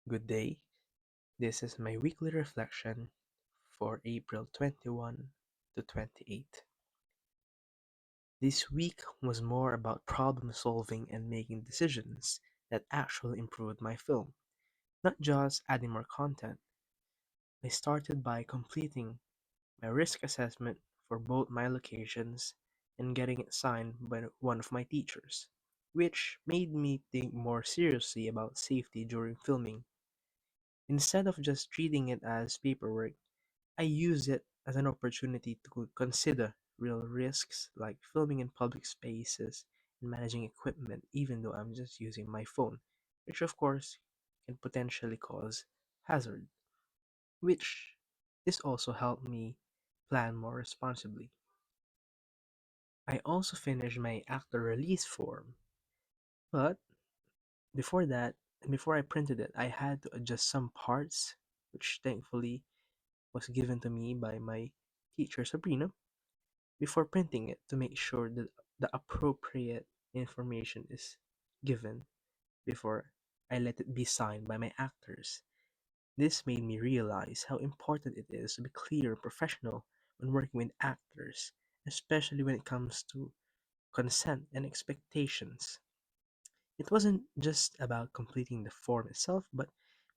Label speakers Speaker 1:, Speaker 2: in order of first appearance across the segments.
Speaker 1: Good day. This is my weekly reflection for April 21 to 28. This week was more about problem solving and making decisions that actually improved my film, not just adding more content. I started by completing my risk assessment for both my locations and getting it signed by one of my teachers, which made me think more seriously about safety during filming. Instead of just treating it as paperwork, I use it as an opportunity to consider real risks like filming in public spaces and managing equipment, even though I'm just using my phone, which of course can potentially cause hazard, which this also helped me plan more responsibly. I also finished my actor release form, but before that, before I printed it, I had to adjust some parts, which thankfully was given to me by my teacher Sabrina before printing it to make sure that the appropriate information is given before I let it be signed by my actors. This made me realize how important it is to be clear and professional when working with actors, especially when it comes to consent and expectations. It wasn't just about completing the form itself, but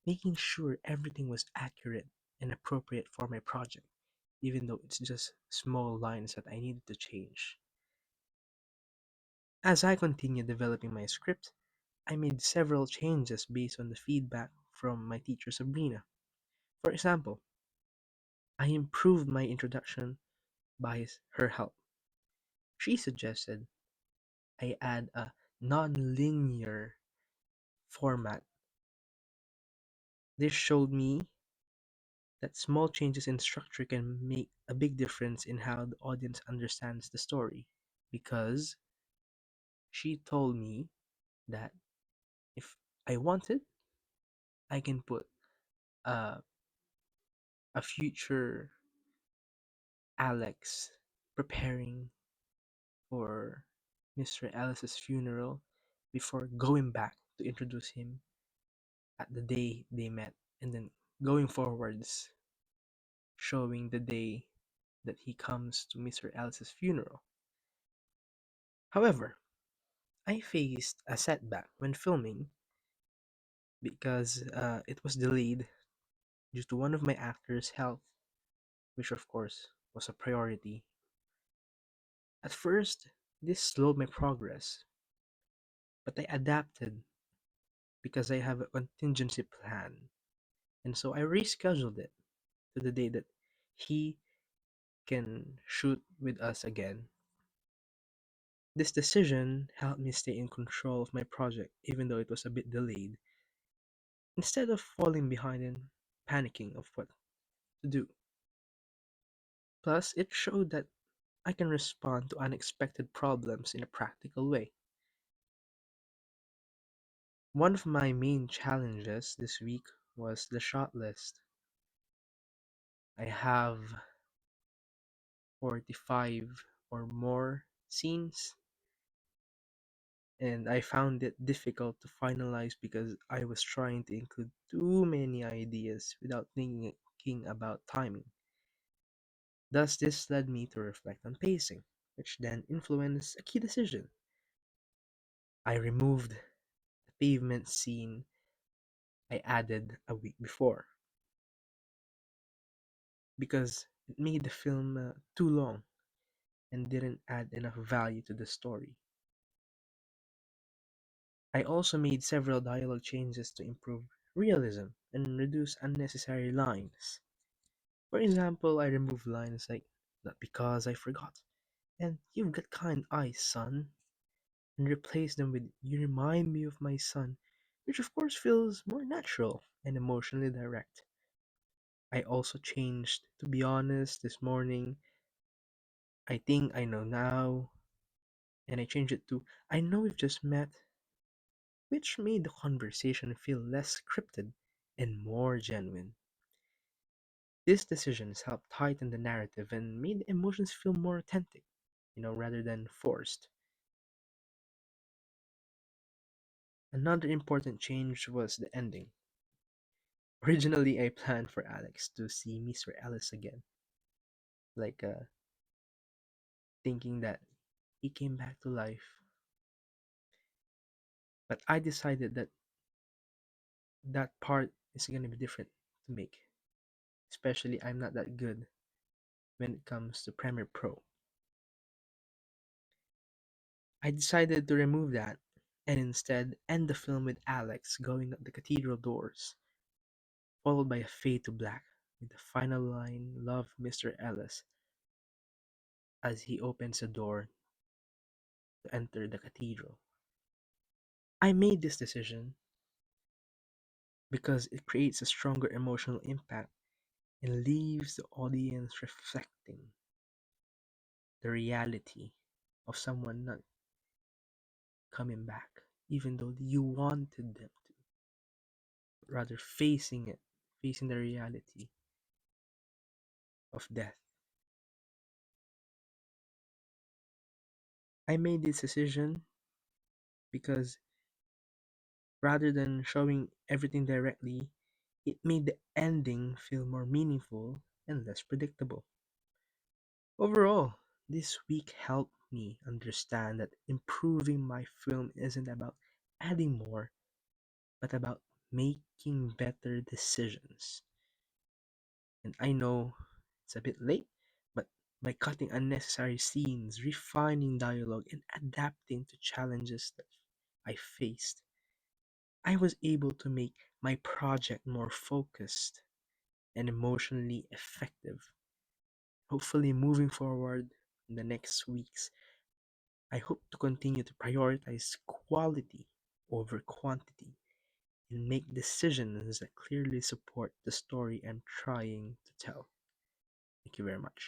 Speaker 1: making sure everything was accurate and appropriate for my project, even though it's just small lines that I needed to change. As I continued developing my script, I made several changes based on the feedback from my teacher Sabrina. For example, I improved my introduction by her help. She suggested I add a non-linear format. This showed me that small changes in structure can make a big difference in how the audience understands the story. Because she told me that if I wanted, I can put a, a future Alex preparing for Mr. Ellis's funeral before going back to introduce him at the day they met, and then going forwards, showing the day that he comes to Mr. Ellis's funeral. However, I faced a setback when filming because it was delayed due to one of my actors' health, which of course was a priority. At first, this slowed my progress, but I adapted because I have a contingency plan. And so I rescheduled it to the day that he can shoot with us again. This decision helped me stay in control of my project even though it was a bit delayed, instead of falling behind and panicking of what to do. Plus, it showed that I can respond to unexpected problems in a practical way. One of my main challenges this week was the shot list. I have 45 or more scenes, and I found it difficult to finalize because I was trying to include too many ideas without thinking about timing. Thus, this led me to reflect on pacing, which then influenced a key decision. I removed the pavement scene I added a week before because it made the film too long and didn't add enough value to the story. I also made several dialogue changes to improve realism and reduce unnecessary lines. For example, I removed lines like, "Not because I forgot," and "You've got kind eyes, son," and replaced them with, "You remind me of my son," which of course feels more natural and emotionally direct. I also changed, "To be honest, this morning, I think I know now," and I changed it to, "I know we've just met," which made the conversation feel less scripted and more genuine. These decisions helped tighten the narrative and made the emotions feel more authentic, rather than forced. Another important change was the ending. Originally, I planned for Alex to see Mr. Ellis again, like thinking that he came back to life. But I decided that that part is going to be different to make. Especially, I'm not that good when it comes to Premiere Pro. I decided to remove that and instead end the film with Alex going up the cathedral doors, followed by a fade to black with the final line, "Love Mr. Ellis," as he opens the door to enter the cathedral. I made this decision because it creates a stronger emotional impact and leaves the audience reflecting the reality of someone not coming back, even though you wanted them to, rather facing it, facing the reality of death. I made this decision because rather than showing everything directly, it made the ending feel more meaningful and less predictable. Overall, this week helped me understand that improving my film isn't about adding more, but about making better decisions. And I know it's a bit late, but by cutting unnecessary scenes, refining dialogue, and adapting to challenges that I faced, I was able to make my project more focused and emotionally effective. Hopefully, moving forward in the next weeks, I hope to continue to prioritize quality over quantity and make decisions that clearly support the story I'm trying to tell. Thank you very much.